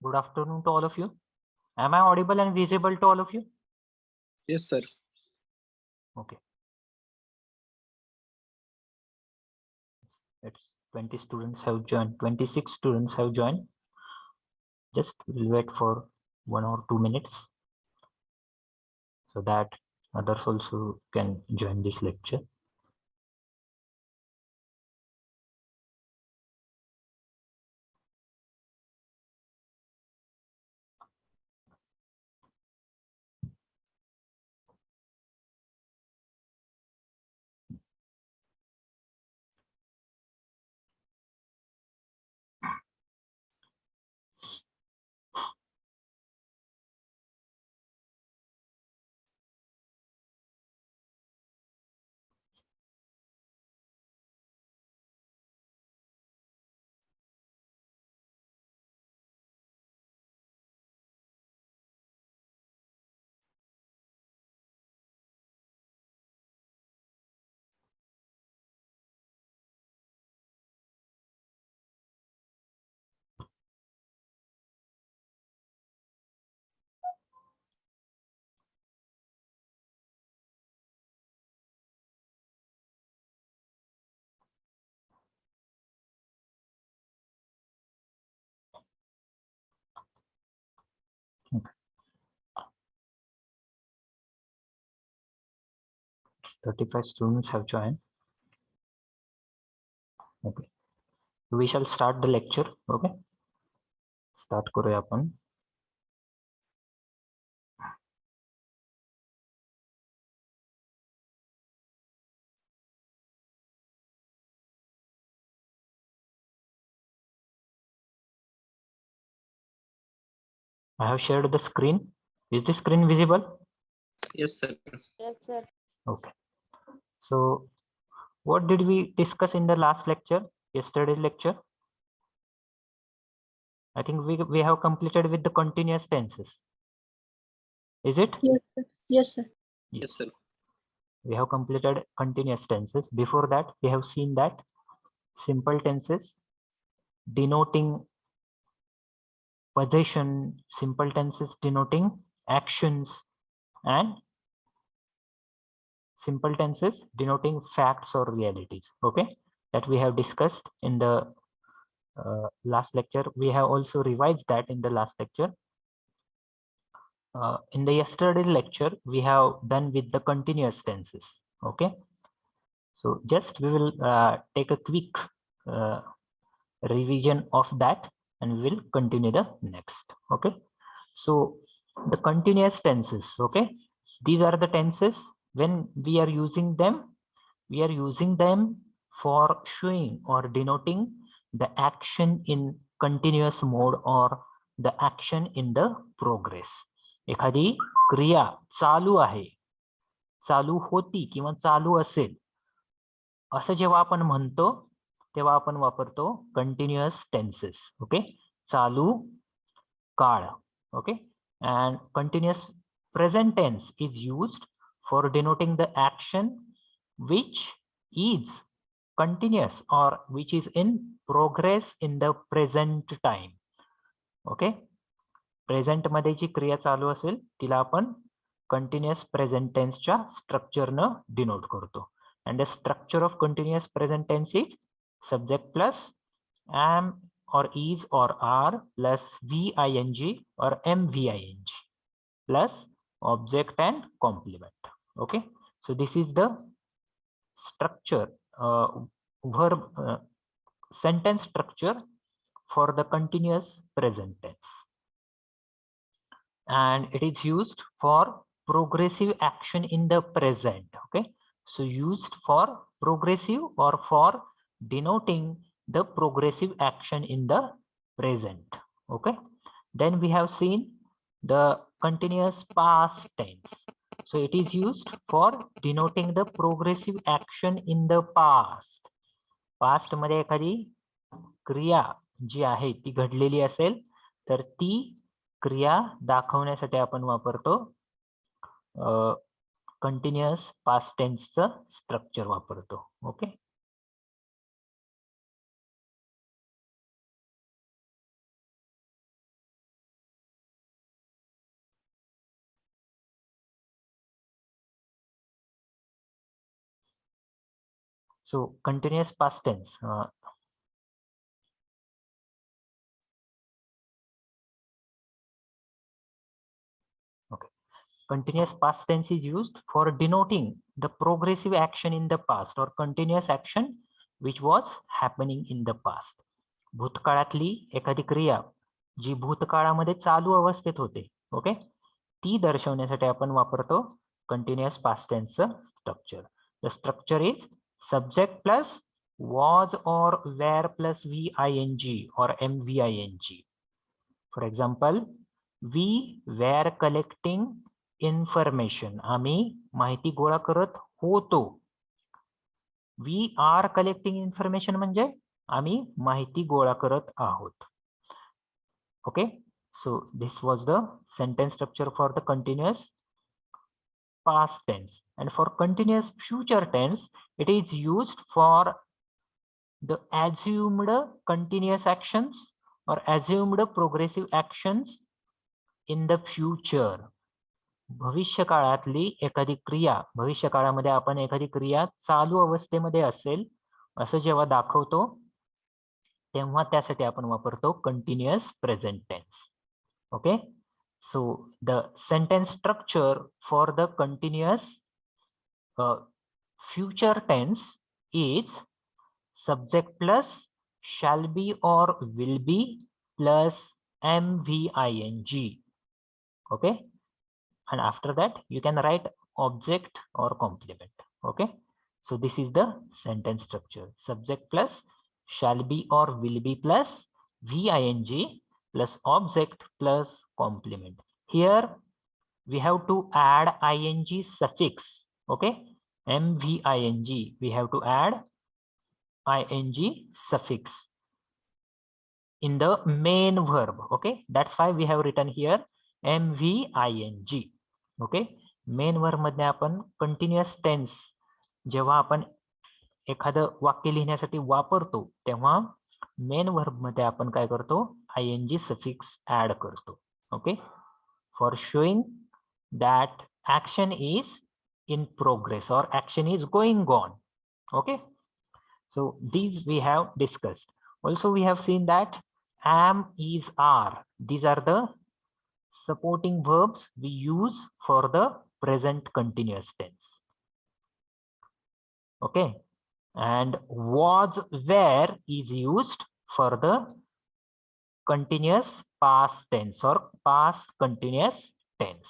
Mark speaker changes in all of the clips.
Speaker 1: Good afternoon to all of you. Am I audible and visible to all of you?
Speaker 2: Yes, sir.
Speaker 1: Okay. It's 20 students have joined, 26 students have joined. Just we'll wait for 1 or 2 minutes so that others also can join this lecture. Okay. 35 students have joined. Okay. We shall start the lecture. Okay. Start करूया आपण. I have shared the screen. Is the screen visible?
Speaker 2: Yes, sir.
Speaker 3: Yes, sir.
Speaker 1: Okay. So what did we discuss in the last lecture, yesterday's lecture? I think we have completed with the continuous tenses. Is it?
Speaker 3: Yes, sir. Yes, sir.
Speaker 2: Yes, sir.
Speaker 1: We have completed continuous tenses. Before that, we have seen that simple tenses denoting possession, simple tenses denoting actions, and simple tenses denoting facts or realities. Okay, that we have discussed in the last lecture. We have also revised that in the last lecture. In the yesterday lecture, we have done with the continuous tenses. Okay, so just we will take a quick revision of that and we will continue the next. Okay, so the continuous tenses. Okay, these are the tenses when we are using them, for showing or denoting the action in continuous mode or the action in the progress. एखादी क्रिया चालू आहे, चालू होती किंवा चालू असेल असं जेव्हा आपण म्हणतो तेव्हा आपण वापरतो कंटिन्युअस टेन्सेस. ओके, चालू काळ. Okay, and continuous present tense is used for denoting the action which is continuous or which is in progress in the present time. Okay, present मध्ये जी क्रिया चालू असेल तिला आपण कंटिन्युअस प्रेझेंट टेन्सच्या स्ट्रक्चरनं डिनोट करतो. And the structure of continuous present tense is subject plus am or is or are plus VING or MVING plus object and complement. Okay, so this is the structure, verb sentence structure for the continuous present tense, and it is used for progressive action in the present. Okay, so used for progressive or for denoting the progressive action in the present. Okay, then we have seen the continuous past tense. So it is used for denoting the progressive action in the past. Past मध्ये एखादी क्रिया जी आहे ती घडलेली असेल तर ती क्रिया दाखवण्यासाठी आपण वापरतो कंटिन्युअस पास्ट टेन्सचं स्ट्रक्चर वापरतो. Okay, So continuous past tense. Okay. Continuous past tense is used for denoting the progressive action in the past or continuous action which was happening in the past. भूतकाळातली एखादी क्रिया जी भूतकाळामध्ये चालू अवस्थेत होते, okay, ती दर्शवण्यासाठी आपण वापरतो कंटिन्युअस पास्ट टेन्सचं structure. The structure is subject plus was or were plus VING or MVING. For example, we were collecting information. आम्ही माहिती गोळा करत होतो. We are collecting information म्हणजे आम्ही माहिती गोळा करत आहोत. Okay, so this was the sentence structure for the continuous past tense. And for continuous future tense, it is used for the assumed continuous actions or assumed progressive actions in the future. भविष्य काळातली एखादी क्रिया, भविष्य काळामध्ये आपण एखादी क्रिया चालू अवस्थेमध्ये असेल असं जेव्हा दाखवतो तेव्हा त्यासाठी आपण वापरतो continuous present tense. Okay, so the sentence structure for the continuous future tense is subject plus shall be or will be plus MVING. Okay, and after that you can write object or complement. Okay, so this is the sentence structure: subject plus shall be or will be plus VING plus object plus complement. Here we have to add ing suffix. Okay, MVING, we have to add ing suffix in the main verb. Okay, that's why we have written here MVING. Okay, main verb मध्ये आपण continuous tense जेव्हा आपण एखादं वाक्य लिहिण्यासाठी वापरतो तेव्हा main verb मध्ये आपण काय करतो, ing suffix add करतो. Okay, for showing that action is in progress or action is going on. Okay, so these we have discussed. Also we have seen that am, is, are, these are the supporting verbs we use for the present continuous tense. Okay, and was, were is used for the continuous past tense or past continuous tense.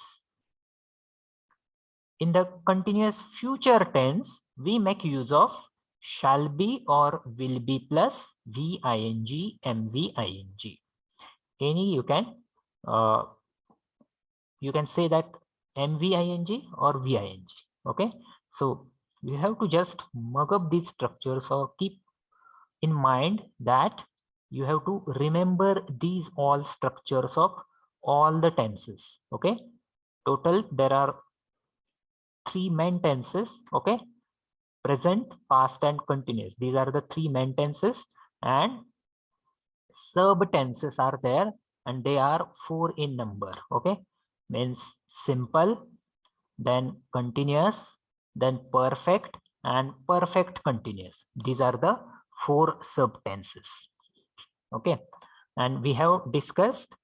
Speaker 1: In the continuous future tense, we make use of shall be or will be plus VING, MVING. Any you can say that MVING or VING. Okay, so you have to just mug up these structures or keep in mind that you have to remember these all structures of all the tenses. Okay, total there are 3 main tenses. Okay, present, past and continuous. These are the 3 main tenses, and sub tenses are there and they are 4 in number. Okay, means simple, then continuous, then perfect and perfect continuous. These are the 4 sub tenses. Okay, and we have discussed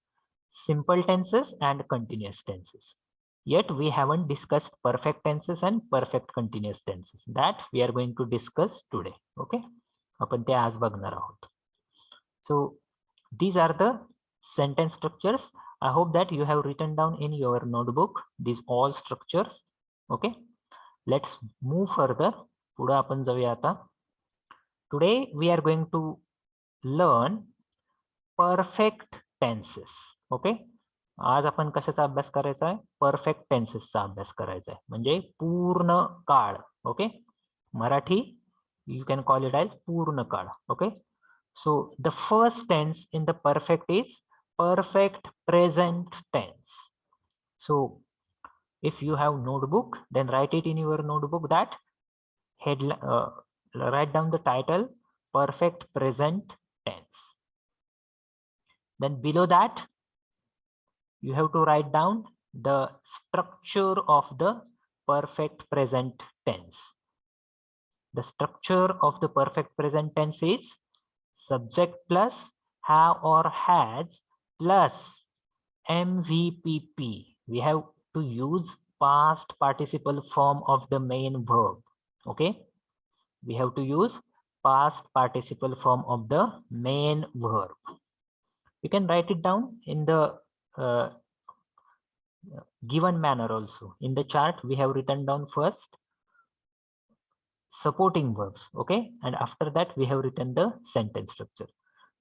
Speaker 1: simple tenses and continuous tenses. Yet we haven't discussed perfect tenses and perfect continuous tenses. That we are going to discuss today. Okay, आपण ते आज बघणार आहोत. So these are the sentence structures. I hope that you have written down in your notebook these all structures. Okay, let's move further. पुढे आपण जाऊया आता. Today we are going to learn perfect tenses. Okay, आज आपण कशाचा अभ्यास करायचा आहे, परफेक्ट टेन्सेसचा अभ्यास करायचा आहे, म्हणजे पूर्ण काळ. Okay, Marathi you can call it as पूर्ण काळ. Okay, so the first tense in the perfect is perfect present tense. So if you have notebook, then write it in your notebook that write down the title perfect present tense. Then below that you have to write down the structure of the perfect present tense. The structure of the perfect present tense is subject plus have or has plus MVPP. We have to use past participle form of the main verb. Okay, we have to use past participle form of the main verb. You can write it down in the given manner also. In the chart, we have written down first supporting verbs, okay, and after that we have written the sentence structure.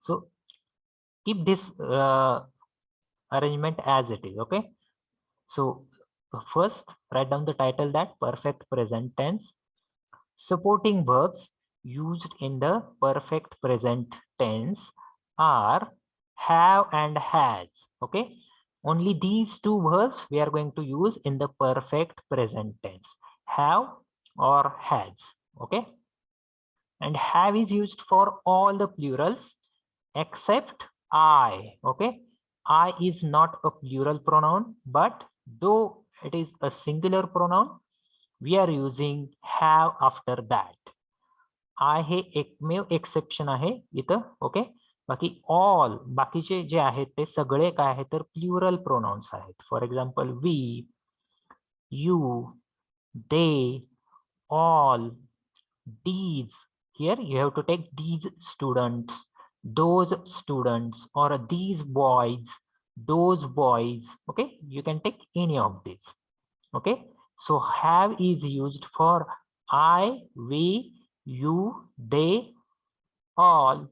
Speaker 1: So keep this arrangement as it is, okay. So first write down the title, that perfect present tense. Supporting verbs used in the perfect present tense are have and has, okay. Only these two verbs we are going to use in the perfect present tense, have or has, okay. And have is used for all the plurals except I, okay. I is not a plural pronoun, but though it is a singular pronoun, we are using have after that. I हे एकमेव exception आहे इथं, okay. बाकी all बाकीचे जे आहेत ते सगळे काय आहेत तर प्लुरल प्रोनाउन्स आहेत. For example we, you, they, all, these. Here you have to take these students, those students, or these boys, those boys, okay. You can take any of these, okay. So have is used for I, we, you, they, all,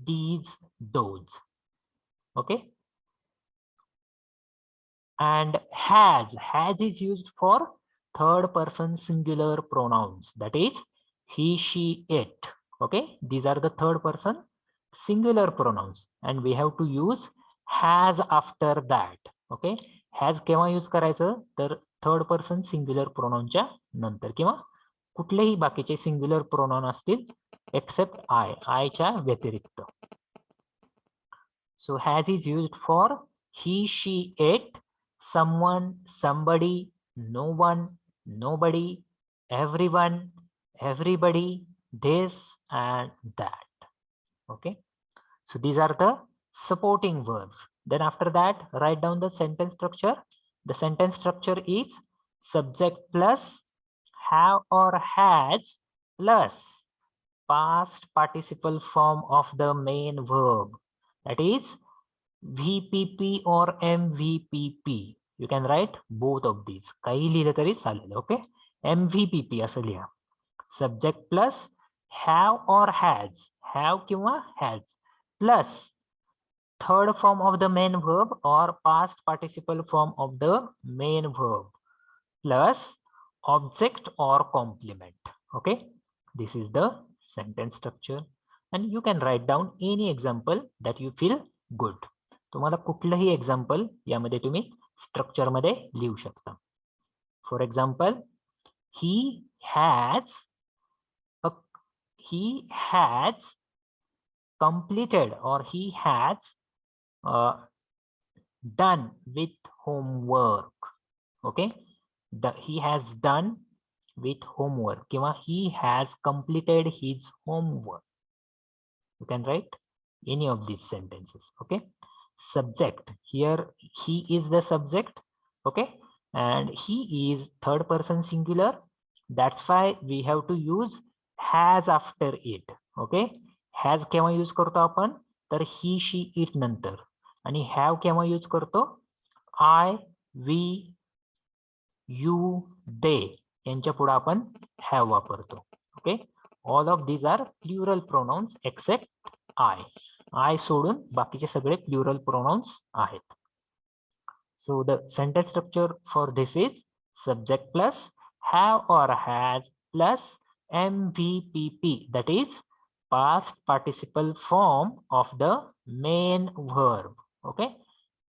Speaker 1: these, those, okay. And has is used for third person singular pronouns, that is he, she, it, okay. These are the third person singular pronouns and we have to use has after that, okay. has केव्हा use करायचं तर third person singular प्रोनाउनच्या नंतर किंवा कुठलेही बाकीचे singular pronoun असतील accept आय च्या व्यतिरिक्त. So has is used for he, she, it, someone, somebody, no one, nobody, everyone, everybody, this and that, okay. So these are the supporting verbs. Then after that write down the sentence structure. The sentence structure is subject plus have or has plus past participle form of the main verb, that is VPP or MVPP. You can write both of these. काही लिहिलं तरी चालेल, okay. MVPP असं लिहा. Subject plus have or has, have किंवा has, plus third form of the main verb or past participle form of the main verb, plus object or complement, okay. This is the sentence structure and you can write down any example that you feel good. तुम्हाला कुठलंही example यामध्ये तुम्ही structure मध्ये लिहू शकता. For example he has completed or he has done with homework, okay. He has done with homework किंवा he has completed his homework. You can write any of these sentences, okay. Subject, here he is the subject, okay, and he is third person singular, that's why we have to use has after it, okay. has केव्हा use करतो आपण तर he, she, it नंतर, आणि have केव्हा use करतो I, we, you, they यांच्या पुढे आपण have वापरतो, okay. All of these are plural pronouns except I सोडून बाकीचे सगळे प्लुरल प्रोनाउन्स आहेत. So the sentence structure for this is subject plus have or has plus MVPP, that is past participle form of the main verb, okay,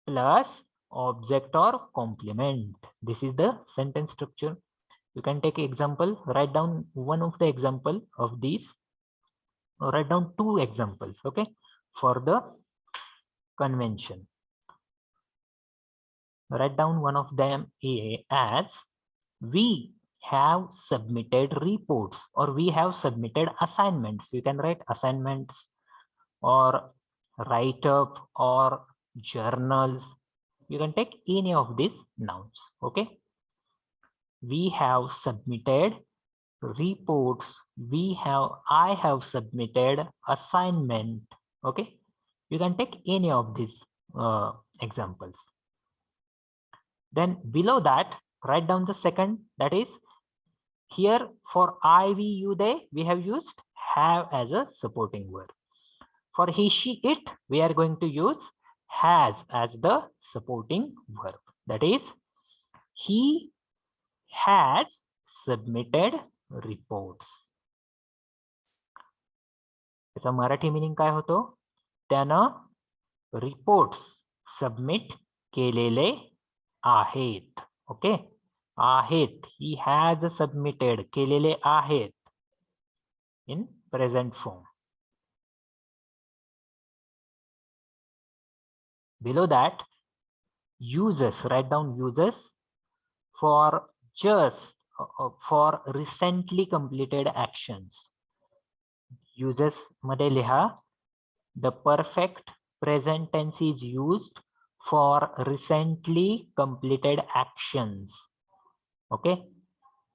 Speaker 1: plus object or complement. This is the sentence structure. You can take example, write down one of the example of these, or write down two examples, okay, for the convention. Write down one of them as we have submitted reports, or we have submitted assignments. You can write assignments or write up or journals. You can take any of these nouns. Okay, we have submitted reports, I have submitted assignment. Okay, you can take any of these examples. Then below that, write down the second, that is, here for I, we, you, they, we have used have as a supporting word. For he, she, it, we are going to use has as the supporting verb. That is, he has submitted reports. त्याचा Marathi meaning काय होतो? त्यानं reports submit केलेले आहेत. Okay, आहेत, he has submitted, केलेले आहेत in present form. Below that, uses, write down uses for just for recently completed actions. Uses मध्ये लिहा, the perfect present tense is used for recently completed actions. Okay,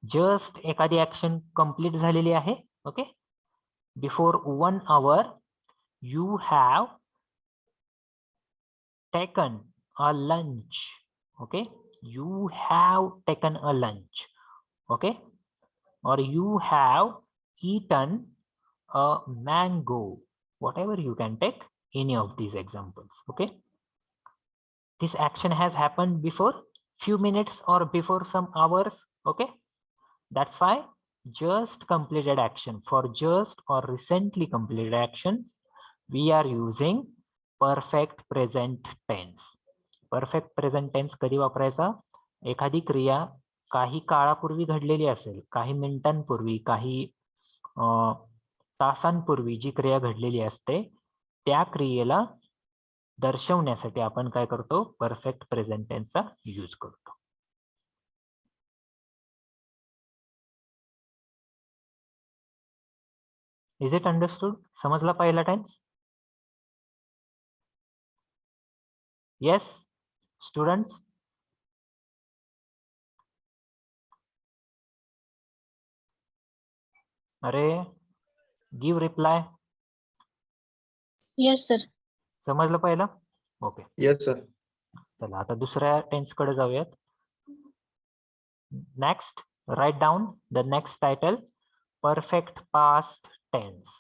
Speaker 1: just एखादी action complete झालेली आहे. Okay, before 1 hour you have taken a lunch. Okay, you have taken a lunch. Okay, or you have eaten a mango. Whatever, you can take any of these examples. Okay, this action has happened before few minutes or before some hours. Okay, that's why just completed action, for just or recently completed actions, we are using perfect present tense. Perfect present tense कधी वापरायचा? एखादी क्रिया काही काळापूर्वी घडलेली असेल, काही मिनिटांपूर्वी, काही तासांपूर्वी जी क्रिया घडलेली असते, त्या क्रियेला दर्शवण्यासाठी आपण काय करतो? परफेक्ट प्रेझेंट टेन्सचा यूज करतो. Is it understood? समजला पहिला टेन्स? Yes students? अरे गिव रिप्लाय.
Speaker 3: Yes, sir.
Speaker 1: समजलं पहिलं? Okay,
Speaker 2: Yes, sir.
Speaker 1: चला आता दुसऱ्या टेन्स कडे जाऊयात. Next, write down the next title, perfect past tense.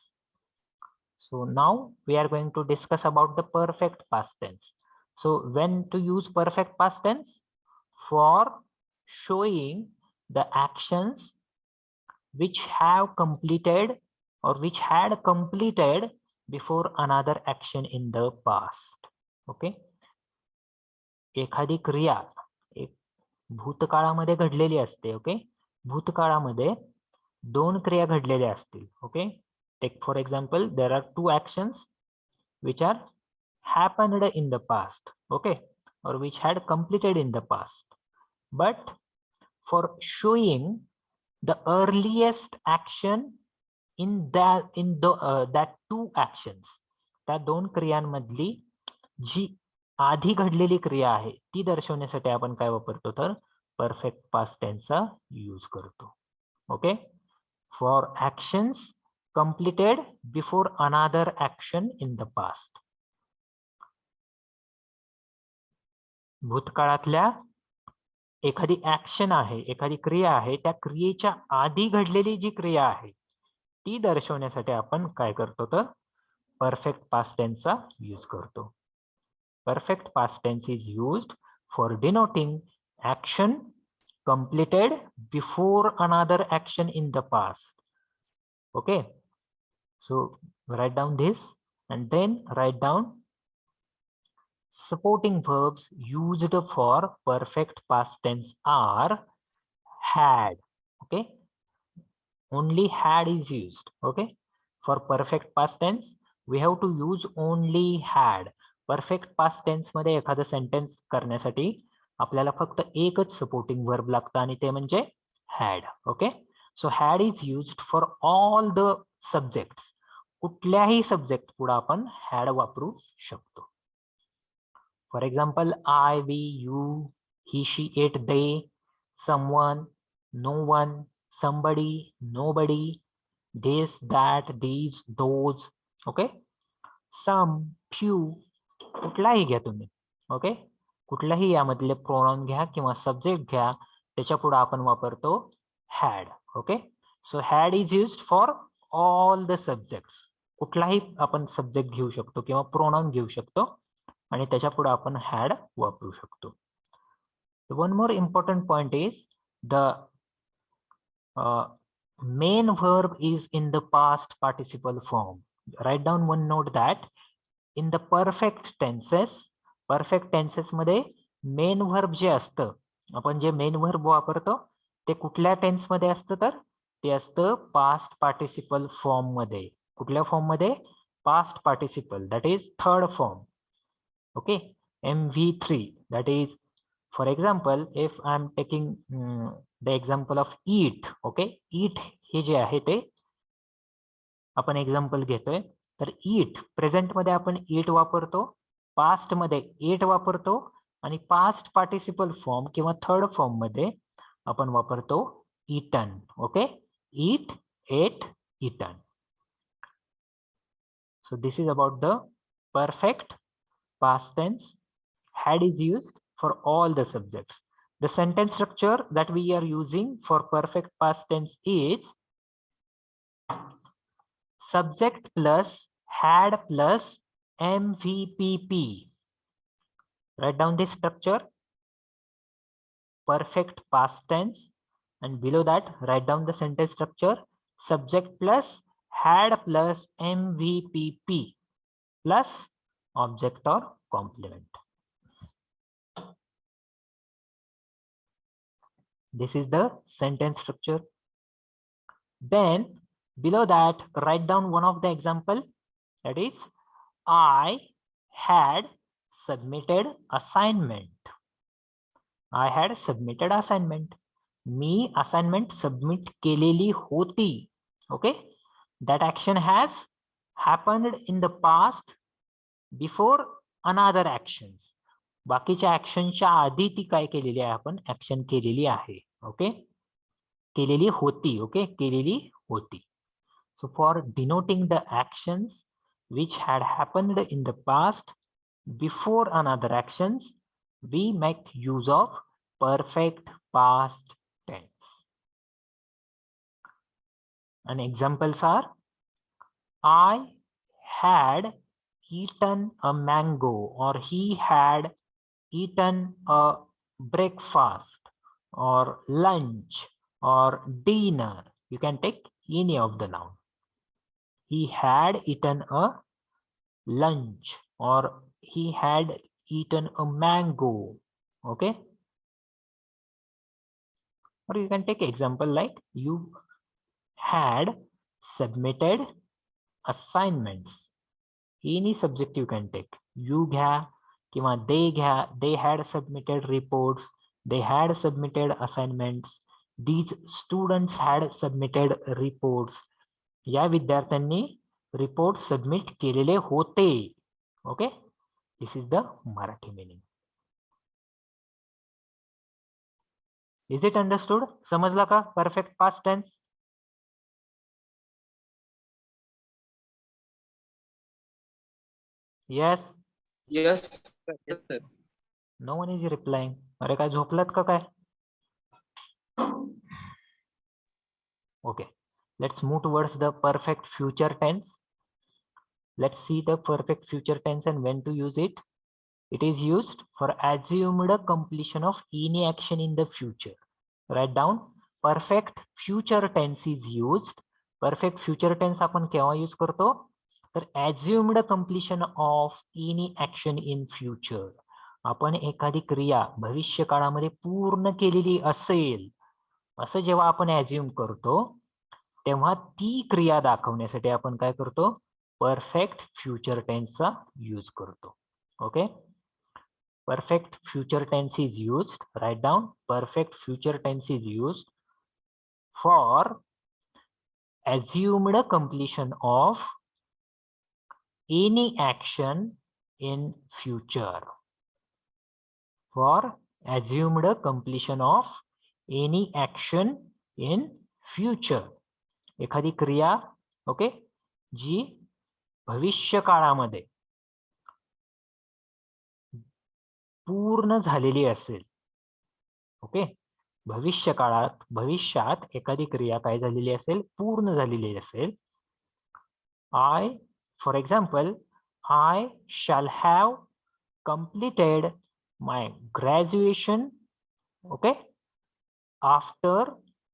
Speaker 1: So now we are going to discuss about the perfect past tense. So when to use perfect past tense? For showing the actions which have completed or which had completed before another action in the past. Okay, एखादी क्रिया एक भूतकाळामध्ये घडलेली असते. Okay, भूतकाळामध्ये दोन क्रिया घडलेल्या असतील. Okay, take for example, there are two actions which are happened in the past, okay, or which had completed in the past. But for showing the earliest action in that two actions, त्या दोन क्रियांमधली जी आधी घडलेली क्रिया आहे ती दर्शवण्यासाठी आपण काय वापरतो? तर परफेक्ट पास्ट टेन्सचा यूज करतो. Okay, for actions completed before another action in the past. भूतकाळातल्या एखादी ऍक्शन आहे, एखादी क्रिया आहे, त्या क्रियेच्या आधी घडलेली जी क्रिया आहे ती दर्शवण्यासाठी आपण काय करतो? तर परफेक्ट पास्ट टेन्सचा यूज करतो. Perfect past tense is used for denoting action completed before another action in the past. Okay, so write down this and then write down supporting verbs used for perfect past tense are had. Okay, only had is used. Okay, for perfect past tense we have to use only had. Perfect past tense मध्ये एखादं sentence करण्यासाठी आपल्याला फक्त एकच supporting verb लागतं आणि ते म्हणजे had. Okay, so had is used for all the subjects. कुठल्याही सब्जेक्ट पुढे आपण had वापरू शकतो. For example I, we, you, he, she, it, they, someone, no one, somebody, nobody, this, that, these, those. Okay, some, few, कुठलाही घ्या तुम्ही. Okay, कुठलाही यामधले pronoun घ्या किंवा सब्जेक्ट घ्या, त्याच्या पुढे आपण वापरतो had. Okay, so had is used for all the subjects. कुठलाही आपण सब्जेक्ट घेऊ शकतो किंवा प्रोनाउन घेऊ शकतो आणि त्याच्या पुढे आपण had वापरू शकतो. One more important point is the main verb is in the past participle form. Write down one note that in the perfect tenses मध्ये मेन वर्ब जे असतं, आपण जे मेन वर्ब वापरतो ते कुठल्या टेन्स मध्ये असतं, तर ते असतं पास्ट पार्टिसिपल फॉर्म मध्ये. कुठल्या फॉर्म मध्ये? Past participle, that is third form. Okay, MV3, that is for example if I am taking the example of eat. Okay, eat हे जे आहे ते आपण एक्झाम्पल घेतोय, तर ईट प्रेझेंट मध्ये आपण ईट वापरतो, पास्ट मध्ये एट वापरतो आणि पास्ट पार्टिसिपल फॉर्म किंवा थर्ड फॉर्म मध्ये आपण वापरतो eaten. Okay, eat, ate, eaten. So this is about the perfect past tense. Had is used for all the subjects. The sentence structure that we are using for perfect past tense is subject plus had plus MVPP. Write down this structure, perfect past tense, and below that write down the sentence structure, subject plus had plus MVPP plus object or complement. This is the sentence structure. Then below that write down one of the example, that is I had submitted assignment. I had submitted assignment. Me assignment submit केलेली होती. Okay, that action has happened in the past before another actions. बाकीच्या ऍक्शनच्या आधी ती काय केलेली आहे, आपण action केलेली आहे. ओके, केलेली होती. ओके, केलेली होती. So for denoting the actions which had happened in the past before another actions, we make use of perfect past tense. And examples are I had eaten a mango, or he had eaten a breakfast or lunch or dinner. You can take any of the noun. He had eaten a lunch or he had eaten a mango. Okay, or you can take example like you had submitted assignments. Any subject you can take. You घ्या किंवा they घ्या. They had submitted reports. They had submitted assignments. These students had submitted reports. या विद्यार्थ्यांनी report submit केलेले होते. Okay, this is the Marathi meaning. Is it understood? समजला का perfect past tense? Yes,
Speaker 2: Yes, sir. Yes, sir.
Speaker 1: No one is replying. अरे काय झोपलात का काय? Okay, let's move towards the perfect future tense. Let's see the perfect future tense and when to use it. It is used for assumed completion of any action in the future. Write down, perfect future tense is used. Perfect future tense आपण केव्हा use करतो? तर assumed completion of any action in future. आपण एखादी क्रिया भविष्य काळामध्ये पूर्ण केलेली असेल असं जेव्हा आपण ऍज्युम करतो, तेव्हा ती क्रिया दाखवण्यासाठी आपण काय करतो? परफेक्ट फ्युचर टेन्सचा यूज करतो. Okay, perfect future tense is used. Write down, perfect future tense is used for assumed completion of any action in future. For assumed completion of any action in future. एखादी क्रिया okay जी भविष्य काळामध्ये पूर्ण झालेली असेल. Okay भविष्य काळात भविष्यात एखादी क्रिया काय झालेली असेल पूर्ण झालेली असेल. I, for example, I shall have completed my graduation, okay, after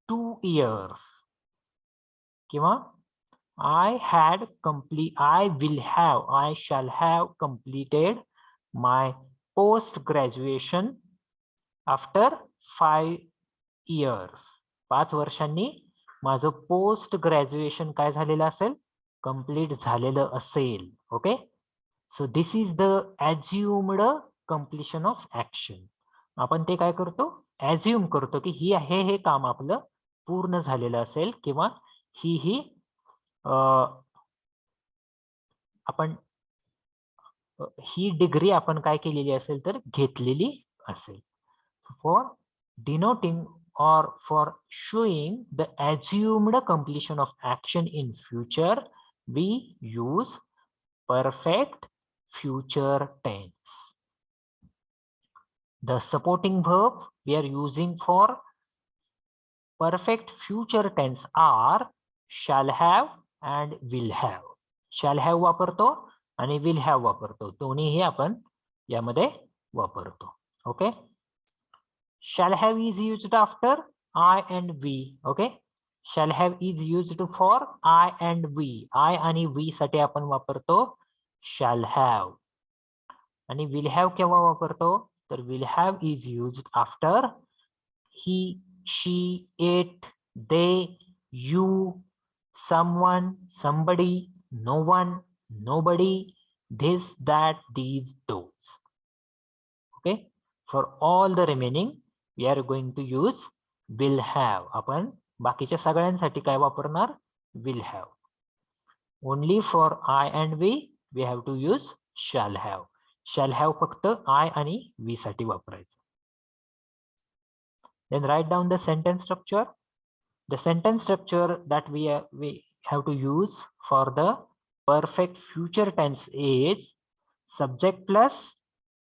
Speaker 1: 2 years. किंवा I shall have completed my post-graduation after 5 years. 5 वर्षांनी माझं पोस्ट ग्रॅज्युएशन काय झालेलं असेल कंप्लीट झालेलं असेल. Okay so this is the assumed completion of action. आपण ते काय करतो ॲज्युम करतो की हे काम आपलं पूर्ण झालेलं असेल किंवा ही आपण ही डिग्री आपण काय केलेली असेल तर घेतलेली असेल. For denoting or for showing the assumed completion of action in future, we use perfect future tense. The supporting verb we are using for perfect future tense are shall have and will have. Shall have वापरतो आणि will have वापरतो. दोन्हीही आपण यामध्ये वापरतो. Okay shall have is used after I and we. Okay shall have is used for I and we. I आणि we साठी आपण वापरतो shall have. आणि will have केव्हा वापरतो तर will have is used after he, she, it, they, you, someone, somebody, no one, nobody, this, that, these, those. Okay for all the remaining we are going to use will have. आपण बाकीच्या सगळ्यांसाठी काय वापरणार will have. Only for I and we have to use shall have. Shall have फक्त I आणि we साठी वापरायचं. Then write down the sentence structure. The sentence structure that we have to use for the perfect future tense is subject plus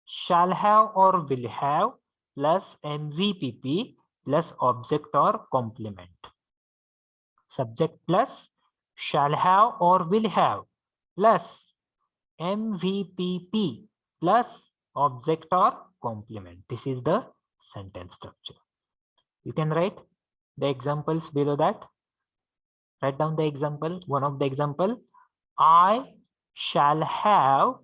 Speaker 1: shall have or will have plus MVPP plus object or complement. Subject plus shall have or will have plus MVPP plus object or complement. This is the sentence structure. You can write the examples below that. Write down the example. One of the example, I shall have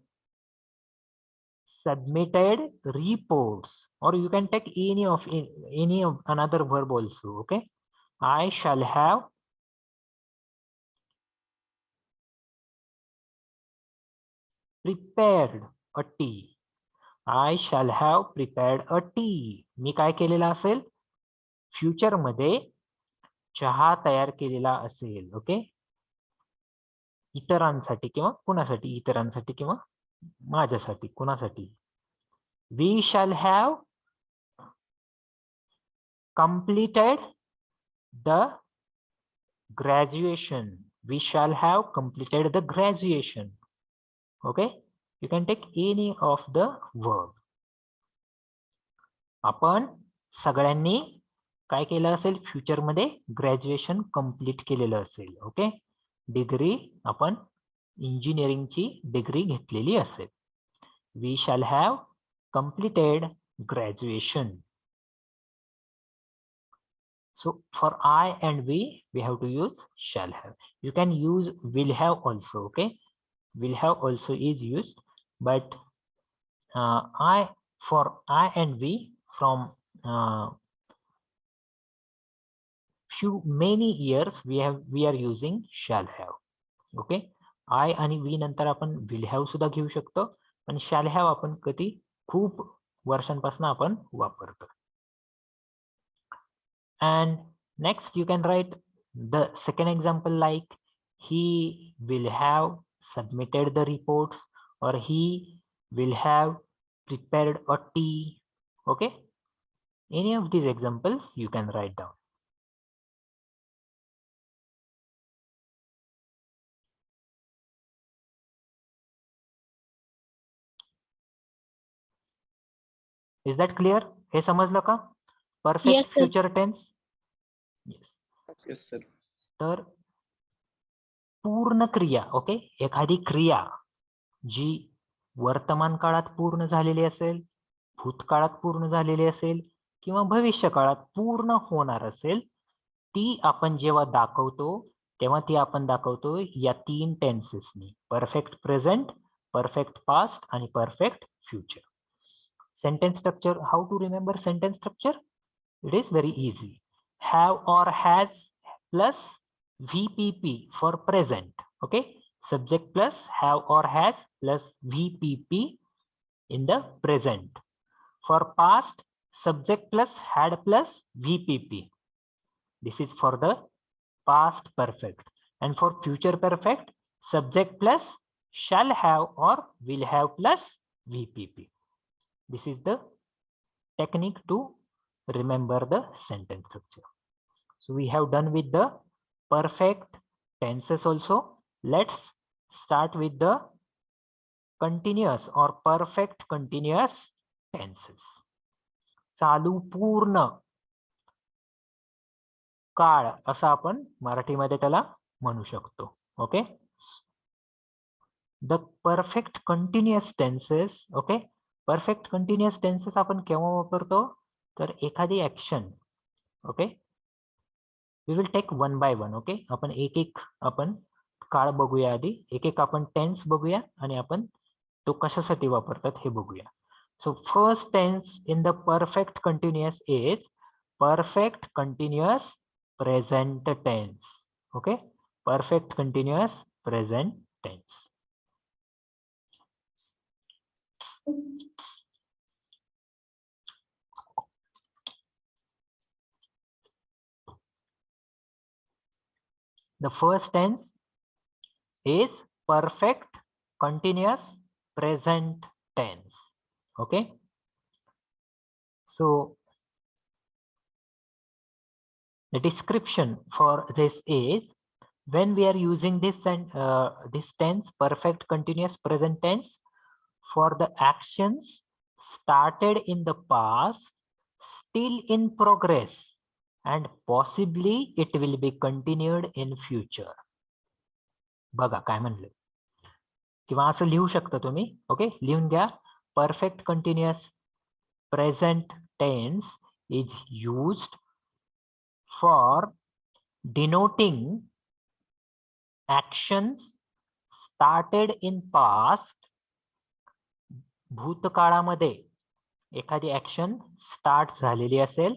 Speaker 1: submitted reports, or you can take any of another verb also. Okay I shall have prepared a tea. I shall have prepared a tea. मी काय केलेला असेल future मध्ये चहा तयार केलेला असेल. Okay इतरांसाठी किंवा कुणासाठी इतरांसाठी किंवा माझ्यासाठी कुणासाठी. We shall have completed the graduation. We shall have completed the graduation. Okay you can take any of the verb. आपण सगळ्यांनी काय केलं असेल फ्युचर मध्ये ग्रॅज्युएशन कंप्लीट केलेलं असेल. ओके डिग्री आपण इंजिनिअरिंगची डिग्री घेतलेली असेल. We shall have completed graduation. So for I and we have to use shall have. You can use will have also. Okay will have also is used, but for I and we from many years we are using shall have. Okay I आणि we नंतर आपण will have सुद्धा घेऊ शकतो पण shall have आपण कधी खूप वर्षांपासून आपण वापरतो. And Next, you can write the second example like he will have submitted the reports or he will have prepared a tea. Okay, any of these examples you can write down. Is that clear? हे समजलं का? Perfect
Speaker 3: Yes, sir.
Speaker 1: future tense. Yes.
Speaker 2: Yes, sir.
Speaker 1: तर पूर्ण क्रिया, okay, एखादी क्रिया जी वर्तमान काळात पूर्ण झालेली असेल, भूतकाळात पूर्ण झालेली असेल किंवा भविष्य काळात पूर्ण होणार असेल, ती आपण जेव्हा दाखवतो तेव्हा ती आपण दाखवतो या 3 टेन्सेसनी, परफेक्ट प्रेझेंट, परफेक्ट पास्ट आणि perfect future. Sentence structure, how to remember sentence structure? It is very easy. Have or has plus VPP for present. Okay, subject plus have or has plus VPP in the present. For past, subject plus had plus VPP. This is for the past perfect. And for future perfect, subject plus shall have or will have plus VPP. This is the technique to remember the sentence structure. So we have done with the perfect tenses also. Let's start with the continuous or perfect continuous tenses. चालू पूर्ण काळ असं आपण मराठीमध्ये त्याला म्हणू शकतो. Okay, the perfect continuous tenses. Okay, perfect continuous tenses आपण केव्हा वापरतो? तर एखादी action, okay, we will take one by one. Okay, आपण एक एक आपण काळ बघूया, आधी एक एक आपण टेन्स बघूया आणि आपण तो कशासाठी वापरतात हे बघूया. So first tense in the perfect continuous is perfect continuous present tense. Okay, perfect continuous present tense. The first tense is perfect continuous present tense. Okay, so the description for this is, when we are using this and this tense, perfect continuous present tense, for the actions started in the past, still in progress, and possibly it will be continued in future. बघा काय म्हणले, किंवा असं लिहू शकता तुम्ही. Okay, लिहून घ्या. Perfect continuous present tense is used for denoting actions started in past. भूतकाळामध्ये एखादी ऍक्शन स्टार्ट झालेली असेल,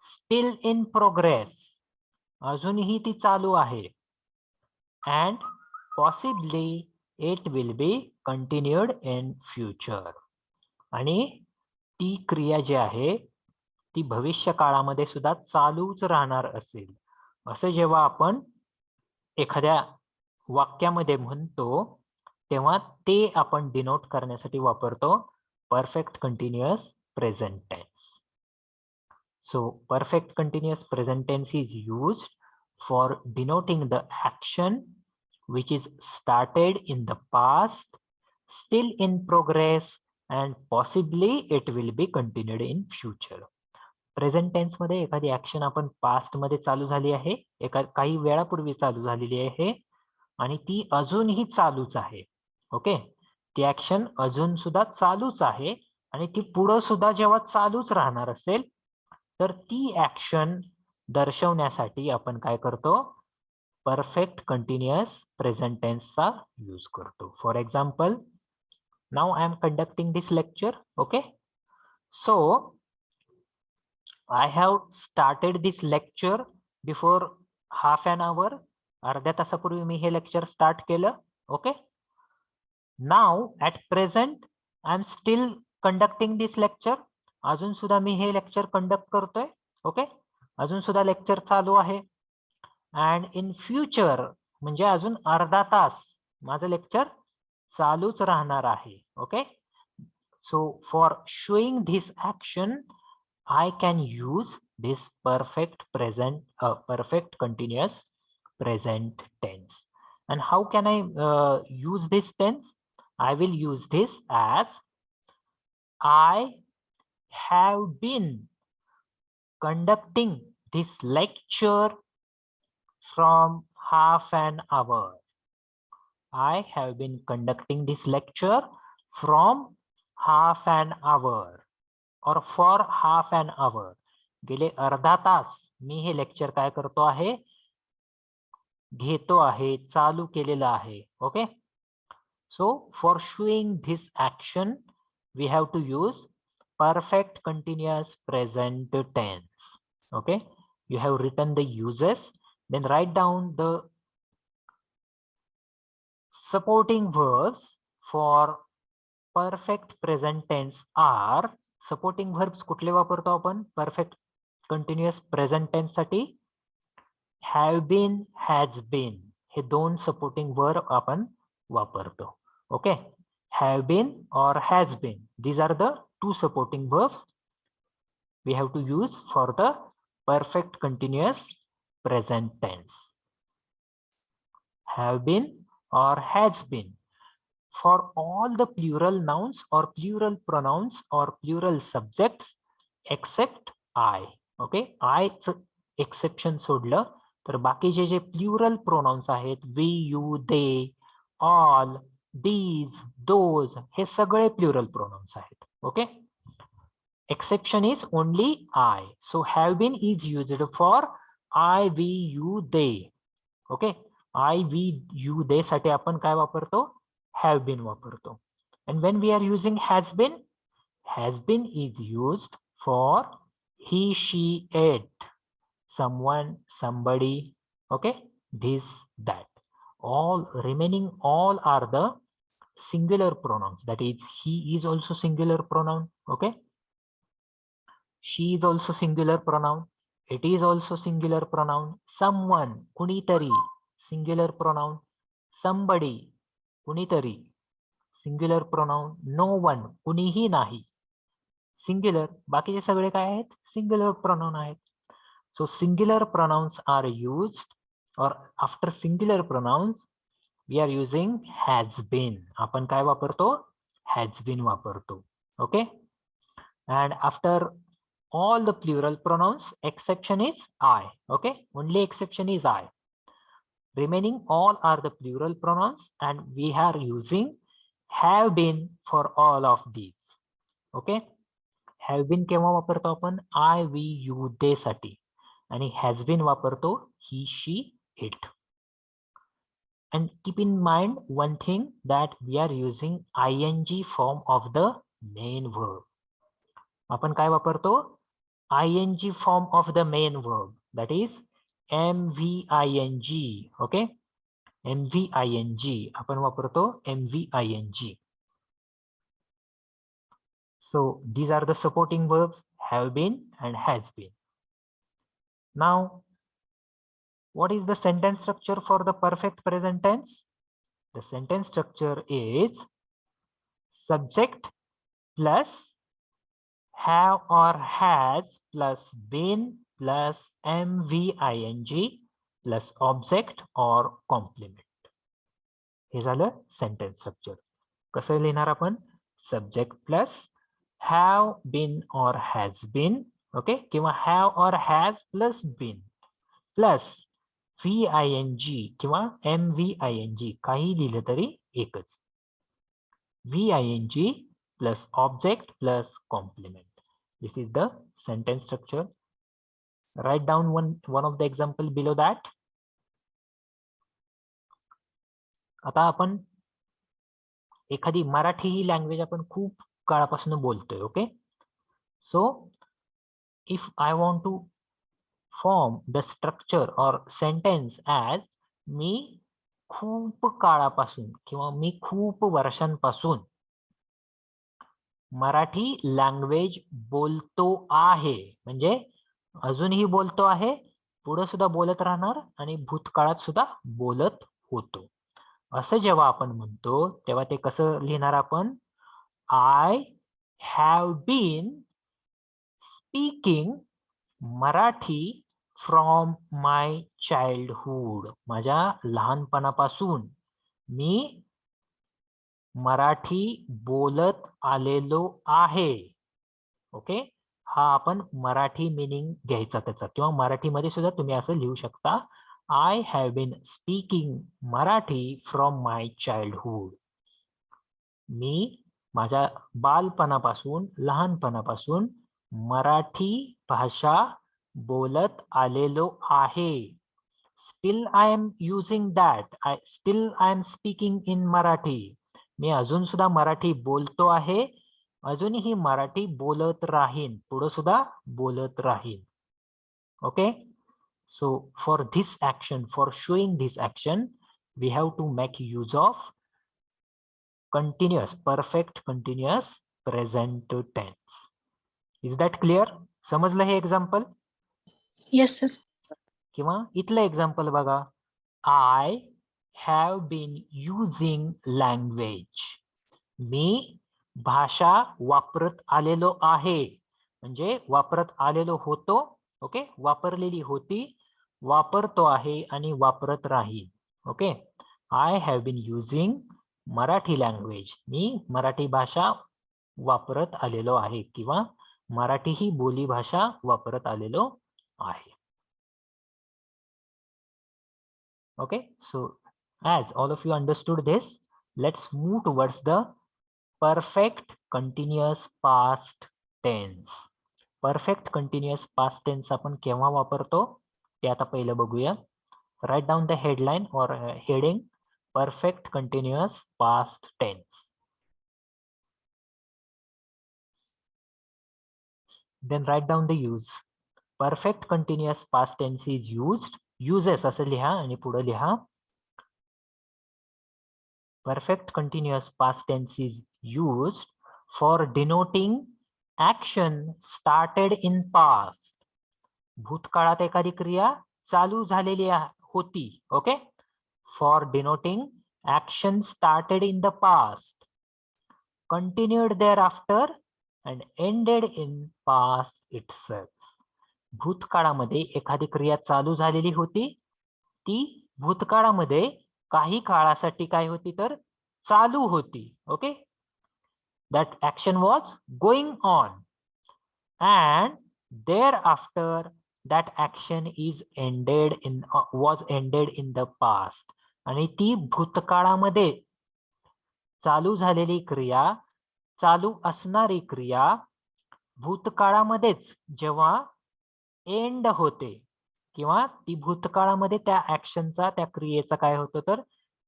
Speaker 1: स्टील इन प्रोग्रेस, अजूनही ती चालू आहे, and possibly it will be continued in future, आणि ती क्रिया जी आहे ती भविष्य काळामध्ये सुद्धा चालूच राहणार असेल, असं जेव्हा आपण एखाद्या वाक्यामध्ये म्हणतो तेव्हा ते आपण डिनोट करण्यासाठी वापरतो perfect continuous present tense. So perfect continuous present tense is used for denoting the action which is started in the past, still in progress, and possibly it will be continued in future. Present tense मध्ये एखादी action आपण past मध्ये चालू झाली आहे, काही वेळापूर्वी चालू झालेली आहे आणि ती अजूनही चालूच आहे. ओके, ती ऍक्शन अजून सुद्धा चालूच आहे आणि ती पुढे सुद्धा जेव्हा चालूच राहणार असेल तर ती ऍक्शन दर्शवण्यासाठी आपण काय करतो? परफेक्ट कंटिन्युअस प्रेझेंट टेन्सचा यूज करतो. For example, now I am conducting this lecture. Okay, so I have started this lecture before half an hour. अर्ध्या तासापूर्वी मी हे लेक्चर स्टार्ट केलं. Okay, now at present I am still conducting this lecture. अजून सुद्धा मी हे lecture conduct करतोय. ओके, अजून सुद्धा लेक्चर चालू आहे. अँड इन फ्युचर म्हणजे अजून अर्धा तास माझं लेक्चर चालूच राहणार आहे. Okay. So for showing this action I can use this perfect continuous present tense. And how can I use this tense? I will use this as I have been conducting this lecture from half an hour. I have been conducting this lecture from half an hour. और for half an hour गेले अर्धा तास मी हे lecture काय करतो आहे घेतो आहे चालू केलेलं आहे. Okay. So for showing this action we have to use perfect continuous present tense. Okay. You have written the uses, then write down the supporting verbs for perfect present tense are. Supporting verbs कुठले वापरतो आपण perfect continuous present tense साठी? Have been, has been हे दोन supporting verb आपण वापरतो. Okay. Have been और has been, these are the two supporting verbs we have to use for the perfect continuous present tense. Have been or has been. For all the plural nouns or plural pronouns or plural subjects except I. Okay. I exception सोडलं तर बाकीचे जे plural pronouns आहेत we, you, they, all, these, those हे सगळे plural pronouns आहेत. Okay. Exception is only I. So have been is used for I, we, you, they. Okay. I, we, you, they साठी आपण काय वापरतो? Have been वापरतो. And when we are using has been is used for he, she, it, someone, somebody. Okay. This, that. All remaining all are the singular pronouns. That is, he is also singular pronoun. Okay. She is also singular pronoun. It is also singular pronoun. Someone, kunitari, singular pronoun. Somebody, kunitari, singular pronoun. No one, कुणीही नाही, singular. बाकीचे सगळे काय आहेत? singular pronoun आहेत. So singular pronouns are used, or after singular pronouns we are using has been. आपण काय वापरतो? has been वापरतो. Okay. And after all the plural pronouns, exception is I. Okay. Only exception is I. Remaining all are the plural pronouns and we are using have been for all of these. Okay. Have been केव्हा वापरतो आपण? I, we, you, they साठी. आणि has been वापरतो he, she, it. And keep in mind one thing, that we are using ing form of the main verb. आपण काय वापरतो? ing form of the main verb, that is mving. Okay. mving आपण वापरतो mving. So these are the supporting verbs, have been and has been. Now, what is the sentence structure for the perfect present tense? The sentence structure is subject plus have or has plus been plus mving plus object or complement. हे झालं sentence structure. कसं लिहिणार आपण? Subject plus have been or has been. Okay. किंवा have or has plus been plus ving किंवा mving, काही लिहिलं तरी एकच. ving plus object plus complement. This is the sentence structure. Write down one of the example below that. आता आपण एखादी मराठी ही language आपण खूप काळापासून बोलतोय. Okay. So if I want to form the structure और सेंटेन्स ॲज मी खूप काळापासून किंवा मी खूप वर्षांपासून मराठी लँग्वेज बोलतो आहे, म्हणजे अजूनही बोलतो आहे, पुढे सुद्धा बोलत राहणार आणि भूतकाळात सुद्धा बोलत होतो. असं जेव्हा आपण म्हणतो तेव्हा ते कसं लिहिणार आपण? I have been speaking Marathi from my childhood. माझ्या लहानपणापासून मी मराठी बोलत आलेलो आहे. ओके, हा आपण मराठी मीनिंग घ्यायचा त्याचा, किंवा मराठीमध्ये सुद्धा तुम्ही असं लिहू शकता. I have been speaking Marathi from my childhood. मी माझ्या बालपणापासून, लहानपणापासून मराठी भाषा बोलत आलेलो आहे. Still I am using that. Still I am speaking in Marathi. मी अजून सुद्धा मराठी बोलतो आहे, अजूनही मराठी बोलत राहीन, पुढे सुद्धा बोलत राहीन. Okay, so for this action, for showing this action, we have to make use of continuous, perfect continuous present tense. Is that clear? समजलं हे एक्झाम्पल?
Speaker 3: Yes, sir.
Speaker 1: किंवा इथलं एक्झाम्पल बघा. I have been using language. मी भाषा वापरत आलेलो आहे, म्हणजे वापरत आलेलो होतो. ओके, वापरलेली होती, वापरतो आहे आणि वापरत राहील. Okay, I have been using Marathi language. मी मराठी भाषा वापरत आलेलो आहे, किंवा मराठी ही बोली भाषा वापरत आलेलो आहे. Okay, so as all of you understood this, let's move towards the perfect continuous past tense. Perfect continuous past tense आपण केव्हा वापरतो ते आता पहिलं बघूया. Write down the headline or heading, perfect continuous past tense. Then write down the use. Perfect continuous past tense is used. Uses असं लिहा आणि पुढे लिहा. Perfect continuous past tense is used for denoting action started in past. भूतकाळात एखादी क्रिया चालू झालेली होती. Okay, for denoting action started in the past, continued thereafter and ended in past itself. भूतकाळामध्ये एखादी क्रिया चालू झालेली होती, ती भूतकाळामध्ये काही काळासाठी काय होती तर चालू होती. Okay, that action was going on and thereafter that action is ended in was ended in the past. आणि ती भूतकाळामध्ये चालू झालेली क्रिया, चालू असणारी क्रिया भूतकाळामध्येच जेव्हा एंड होते, किंवा ती भूतकाळामध्ये त्या ऍक्शनचा, त्या क्रियेचा काय होतं तर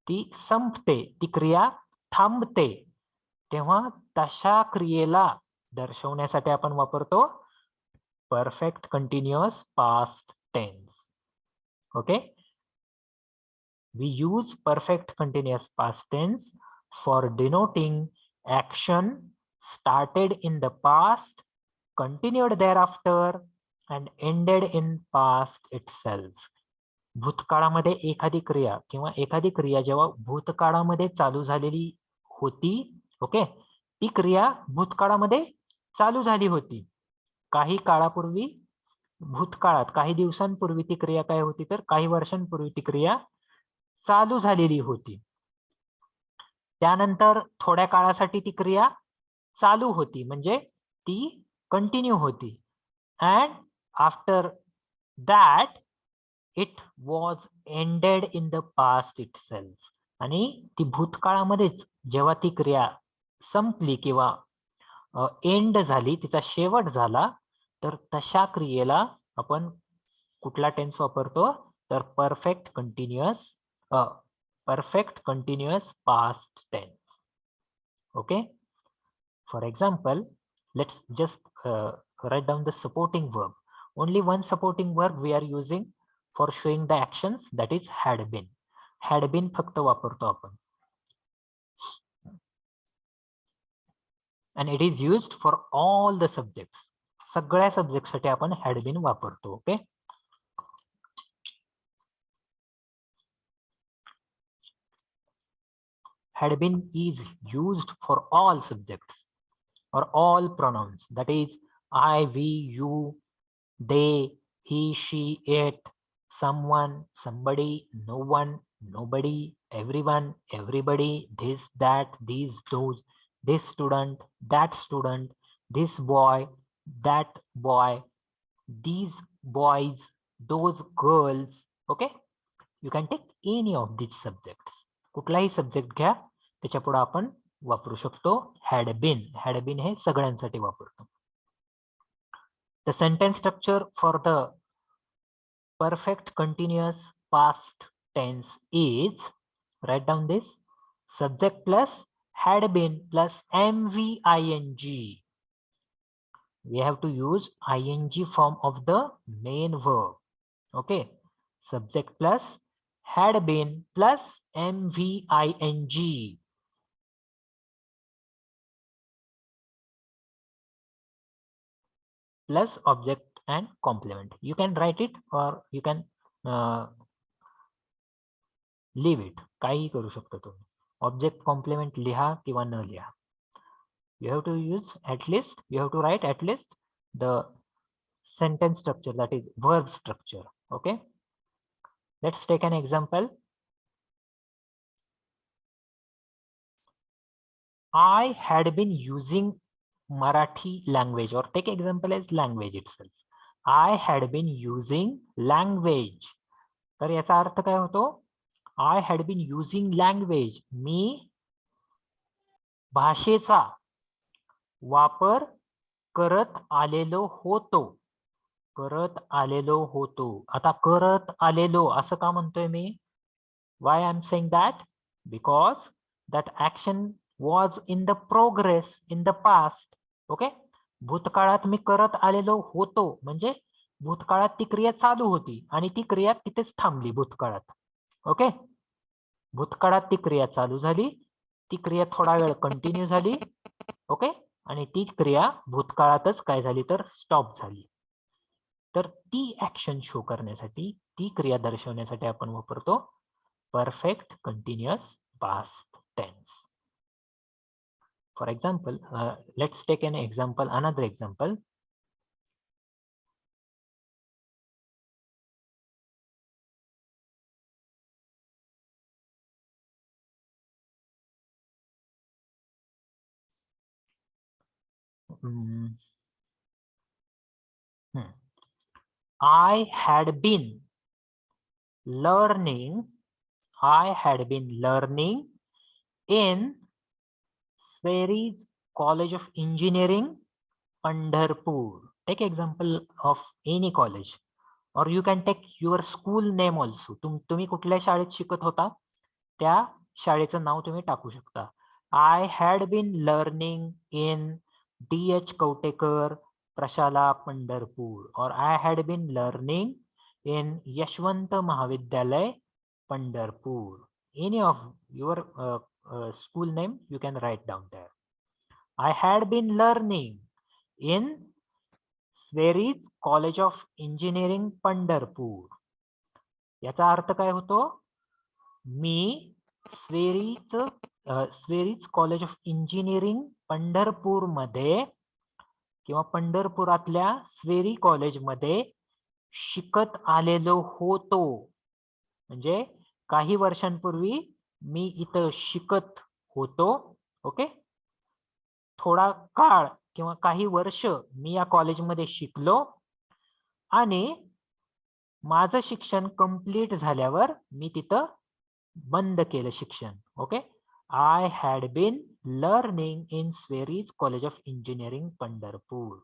Speaker 1: ती संपते, ती क्रिया थांबते, तेव्हा तशा क्रियेला दर्शवण्यासाठी आपण वापरतो perfect continuous past tense. Okay, we use perfect continuous past tense for denoting action started in the past, continued thereafter and ended in past itself. भूतकाळामध्ये एखादी क्रिया किंवा एखादी क्रिया जेव्हा भूतकाळामध्ये चालू झालेली होती, ओके, ती क्रिया भूतकाळामध्ये चालू झाली होती. काही काळापूर्वी, भूतकाळात काही दिवसांपूर्वी ती क्रिया काय होती तर काही वर्षांपूर्वी ती क्रिया चालू झालेली होती. त्यानंतर थोड्या काळासाठी ती क्रिया चालू होती, म्हणजे ती कंटिन्यू होती. And after that it was ended in the past itself. आणि ती भूतकाळामध्येच जेव्हा ती क्रिया संपली किंवा एंड झाली, तिचा शेवट झाला, तर तशा क्रियेला आपण कुठला टेन्स वापरतो तर perfect continuous past tense. Okay, for example, let's just write down the supporting verb. Only one supporting verb we are using for showing the actions, that is had been. Had been फक्त वापरतो आपण. And it is used for all the subjects. सगळ्या सब्जेक्टसाठी आपण had been वापरतो. Okay, had been is used for all subjects or all pronouns, that is I, we, you, they, he, she, it, someone, somebody, no one, nobody, everyone, everybody, this, that, these, those, this student, this boy, that boy, these boys, those girls. Okay, you can take any of these subjects. कुठलाही subject घ्या, त्याच्या पुढे आपण वापरू शकतो had been. Had been हे सगळ्यांसाठी वापरतो. The sentence structure for the perfect continuous past tense is, write down this, subject plus had been plus mving. We have to use ing form of the main verb. Okay, subject plus had been plus mving plus object and complement. You can write it or you can leave it. काही करू शकता तुम्ही. Object complement लिहा किंवा न लिहा. You have to use at least, you have to write at least the sentence structure, that is verb structure. Okay, let's take an example. I had been using Marathi language, or take example as language itself. I had been using language. तर याचा अर्थ काय होतो? I had been using language. मी भाषेचा वापर करत आलेलो होतो. करत आलेलो होतो. आता करत आलेलो असं का म्हणतोय मी? Why I'm saying that? Because that action was in the progress in the past. Okay, भूतकाळात मी करत आलेलो होतो म्हणजे भूतकाळात ती क्रिया चालू होती आणि ती क्रिया तिथेच थांबली भूतकाळात. ओके, भूतकाळात ती क्रिया चालू झाली, ती क्रिया थोडा वेळ कंटिन्यू झाली. ओके, आणि ती क्रिया भूतकाळातच काय झाली तर स्टॉप झाली. तर ती ऍक्शन शो करण्यासाठी, ती क्रिया दर्शवण्यासाठी आपण वापरतो perfect continuous past tense. For example, let's take an example, another example. I had been learning in Sweries College of Engineering, Pandharpur. Take example of any college, or you can take your school name also. तुम्ही कुठल्या शाळेत शिकत होता त्या शाळेचं नाव तुम्ही टाकू शकता. I had been learning in D.H. Kautekar, Prashala, Pandharpur, or I had been learning in Yashwant Mahavidyalay, Pandharpur. Any of your school name you can write down there. I had been learning in Sweries College of Engineering, Pandharpur. याचा अर्थ काय होतो? मी SVERI's college of engineering Pandharpur मध्ये किंवा पंढरपुरातल्या SVERI college मध्ये शिकत आलेलो होतो. म्हणजे काही वर्षांपूर्वी मी इथं शिकत होतो. ओके, थोडा काळ किंवा काही वर्ष मी या कॉलेजमध्ये शिकलो आणि माझं शिक्षण कंप्लीट झाल्यावर मी तिथं बंद केलं शिक्षण. Okay, I had been learning in SVERI's college of engineering Pandharpur.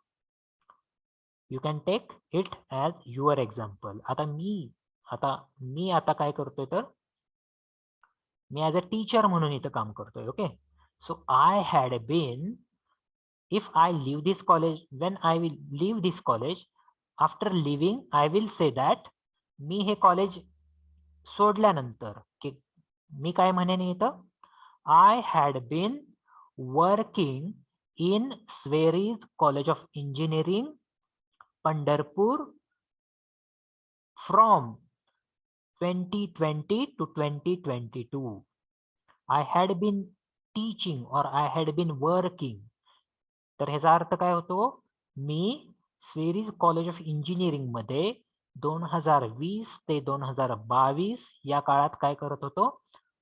Speaker 1: You can take it as your example. आता मी काय करतोय तर मी ॲज अ टीचर म्हणून इथं काम करतोय. Okay, so I had been, if I leave this college, when I will leave this college, after leaving I will say that मी हे कॉलेज सोडल्यानंतर की मी काय म्हणेन इथं, I had been working in Sweries College of Engineering Pandarpur from 2020 to 2022. I had been teaching or I had been working. तर ह्याचा अर्थ काय होतो? मी स्वेरीज कॉलेज ऑफ इंजिनिअरिंग मध्ये 2020 ते 2022 या काळात काय करत होतो?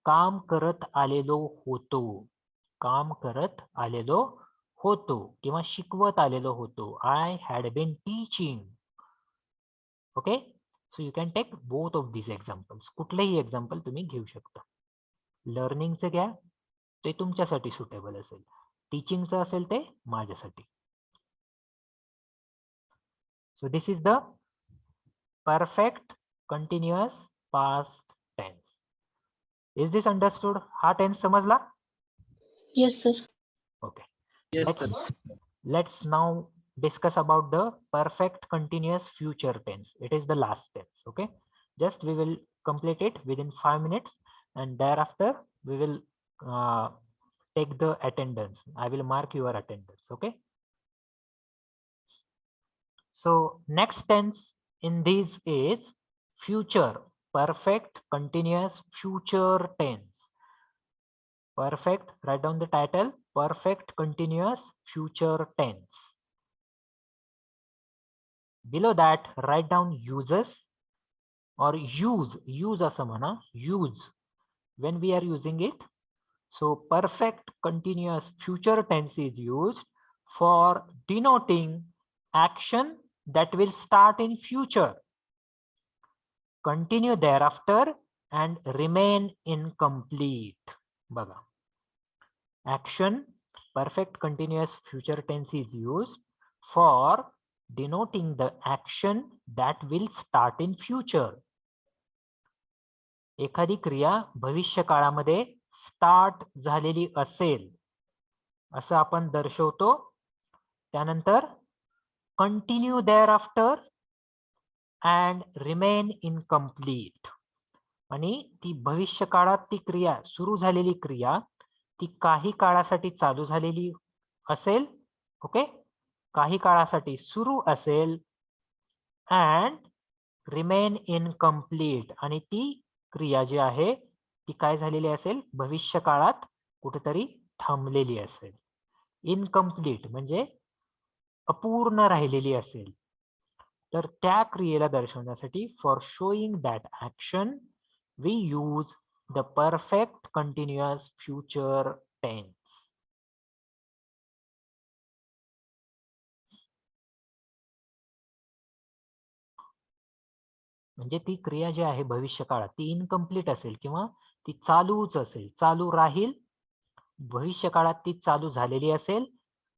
Speaker 1: काम करत आलेलो होतो. काम करत आलेलो होतो किंवा शिकवत आलेलो होतो. I had been teaching. Okay, so you can take both of these examples. कुठलेही एक्झाम्पल तुम्ही घेऊ शकता. लर्निंगचं घ्या, ते तुमच्यासाठी सुटेबल असेल. टीचिंगचं असेल ते माझ्यासाठी. So this is the perfect continuous past tense. Is this understood? हा टेन्स समजला?
Speaker 3: Yes, sir.
Speaker 1: Okay.
Speaker 2: Yes, sir.
Speaker 1: Let's now discuss about the perfect continuous future tense. It is the last tense. Okay, just we will complete it within 5 minutes, and thereafter we will take the attendance. I will mark your attendance. Okay, so next tense in this is future perfect continuous future tense. Perfect, write down the title, perfect continuous future tense. Below that, write down uses or use असं म्हणा, use when we are using it. So perfect continuous future tense is used for denoting action that will start in future, continue thereafter, and remain incomplete. बघा, action perfect continuous future tense is used for denoting the action that will start in future. एखादी क्रिया भविष्य काळामध्ये start झालेली असेल असं आपण दर्शवतो. त्यानंतर continue thereafter and remain incomplete. आणि ती भविष्य काळात ती क्रिया सुरू झालेली क्रिया ती काही काळासाठी चालू झालेली असेल. ओके, काही काळासाठी सुरू असेल अँड रिमेन इनकम्प्लीट. आणि ती क्रिया जी आहे ती काय झालेली असेल? भविष्य काळात कुठेतरी थांबलेली असेल. इनकम्प्लीट म्हणजे अपूर्ण राहिलेली असेल. तर त्या क्रियेला दर्शवण्यासाठी for showing that action we use the perfect continuous future tense. म्हणजे ती क्रिया जी आहे भविष्य काळात ती इनकम्प्लीट असेल किंवा ती चालूच असेल, चालू राहील. भविष्य काळात ती चालू झालेली असेल,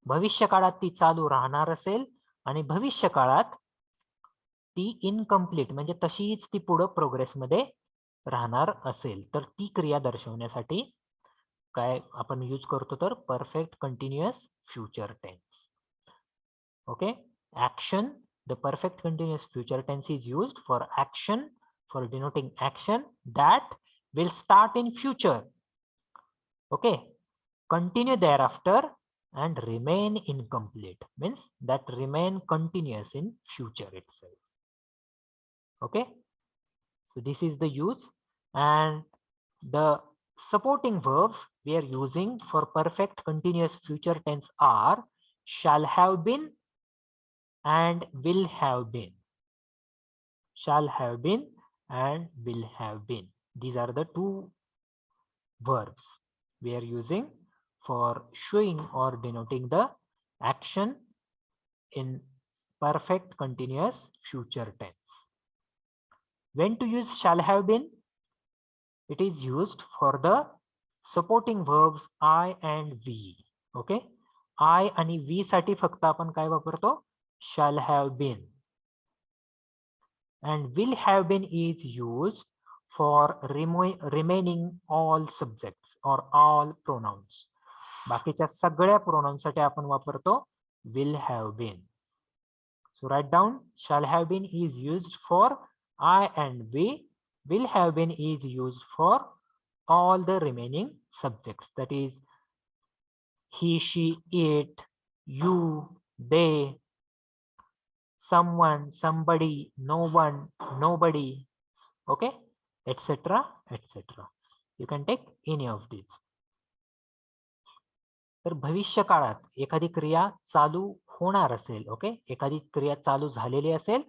Speaker 1: भविष्य काळात ती चालू राहणार असेल आणि भविष्य काळात ती इनकम्प्लीट म्हणजे तशीच ती पुढे प्रोग्रेसमध्ये राहणार असेल. तर ती क्रिया दर्शवण्यासाठी काय आपण यूज करतो? तर perfect continuous future tense. Okay, action, the perfect continuous future tense is used for action, for denoting action that will start in future. Okay, continue thereafter and remain incomplete means that remain continuous in future itself. Okay, so this is the use, and the supporting verbs we are using for perfect continuous future tense are shall have been and will have been. Shall have been and will have been. These are the two verbs we are using for showing or denoting the action in perfect continuous future tense. When to use shall have been? It is used for the supporting verbs I and we. Okay, I आणि we साठी फक्त आपण काय वापरतो? Shall have been. And will have been is used for remaining all subjects or all pronouns. बाकीच्या सगळ्या pronouns साठी आपण वापरतो will have been. So write down shall have been is used for I and we. Will have been is used for all the remaining subjects, that is he, she, it, you, they. someone, somebody, no one, nobody, okay, etc, etc. You can take any of these. तर भविष्य काळात एखादी क्रिया चालू होणार असेल, okay, एखादी क्रिया चालू झालेली असेल,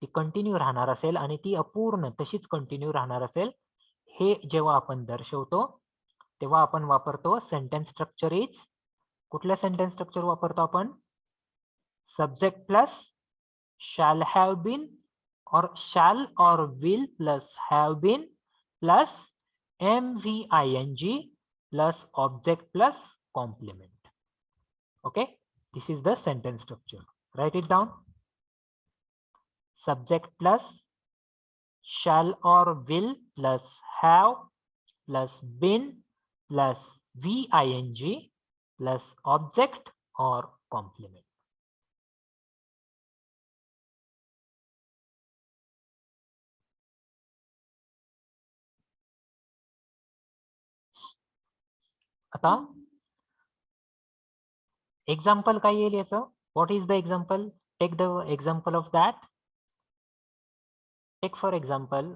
Speaker 1: ती कंटिन्यू राहणार असेल आणि ती अपूर्ण तशीच कंटिन्यू राहणार असेल, हे जेव्हा आपण दर्शवतो तेव्हा आपण वापरतो सेंटेन्स स्ट्रक्चर इज. कुठलं सेंटेन्स स्ट्रक्चर वापरतो आपण? Subject plus shall have been or shall or will plus have been plus mving plus object plus complement. Okay, this is the sentence structure. Write it down. Subject plus shall or will plus have plus been plus ving plus object or complement. आता example काय येईल याचं? What is the example? Take the example of that. Take for example,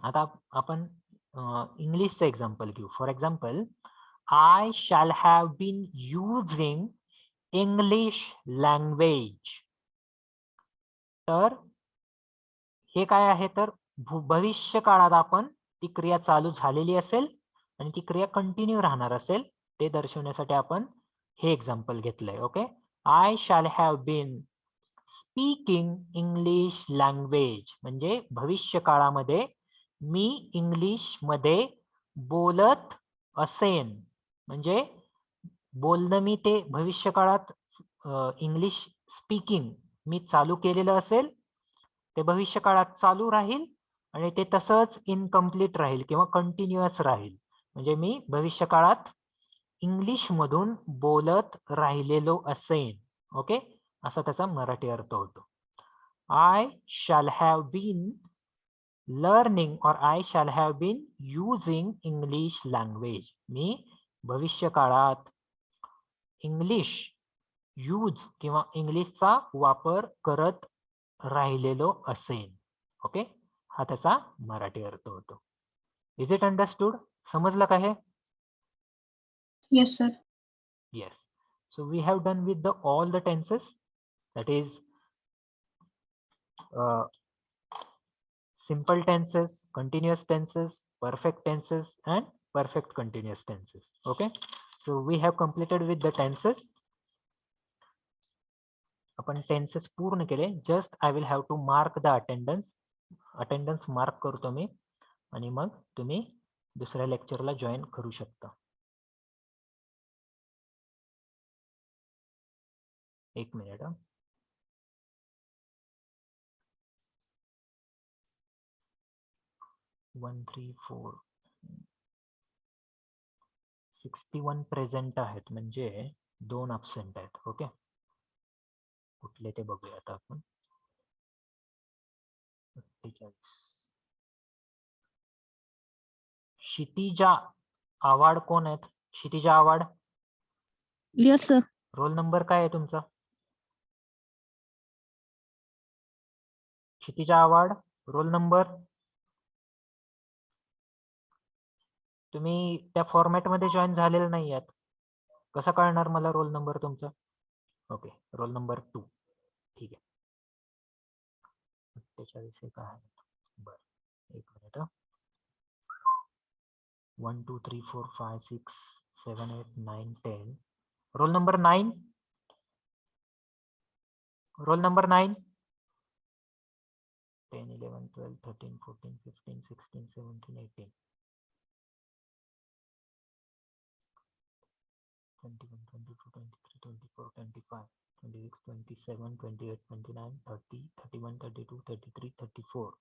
Speaker 1: आता आपण इंग्लिशचं example घेऊ. For example, I shall have been using English language. तर हे काय आहे? तर भविष्य काळात आपण ती क्रिया चालू झालेली असेल आणि ती क्रिया कंटिन्यू राहणार असेल ते दर्शवण्यासाठी आपण हे एक्झाम्पल घेतलंय. Okay, I shall have been speaking English language म्हणजे भविष्य काळामध्ये मी इंग्लिश मध्ये बोलत असेन. म्हणजे बोलणं मी ते भविष्य काळात इंग्लिश स्पीकिंग मी चालू केलेलं असेल, ते भविष्य काळात चालू राहील आणि ते तसंच इनकम्प्लीट राहील किंवा कंटिन्युअस राहील. म्हणजे मी भविष्य काळात इंग्लिश मधून बोलत राहिलेलो असेन. ओके, असा त्याचा मराठी अर्थ होतो. I shall have been learning or I shall have been using English language. मी भविष्य काळात इंग्लिश यूज किंवा इंग्लिशचा वापर करत राहिलेलो असेन. ओके, हा त्याचा मराठी अर्थ होतो. Is it understood? समजलं का हे?
Speaker 3: Yes, sir.
Speaker 1: Yes. So we have done with all the tenses, that is simple tenses, continuous tenses, perfect tenses and perfect continuous tenses. Okay, so we have completed with the tenses. आपण tenses पूर्ण केले. Just I will have to mark the attendance mark करतो मी आणि मग तुम्ही दुसऱ्या लेक्चरला join करू शकता. एक मिनिट. 1 3 4 61 प्रेझेंट आहेत म्हणजे 2 अब्सेंट आहेत. ओके, कुठले ते बघूया आता आपण. 48. क्षितिजा आवाड कोण आहेत? Kshitija Awad.
Speaker 3: Yes, sir.
Speaker 1: Roll number काय आहे तुमचा? Kshitija Awad, roll number. तुम्ही त्या फॉर्मॅट मध्ये जॉईन झालेले नाही आहात, कसं कळणार मला रोल नंबर तुमचा? Okay, roll number 2. ठीक आहे. 48 हे काय आहे? बरं, एक minute. 1 2 3 4 5 6 7 8 9 10. Roll number 9. Roll number 9. 10 11 12 13 14 15 16 17 18 21 22 23 24 25 26 27 28 29 30 31 32 33 34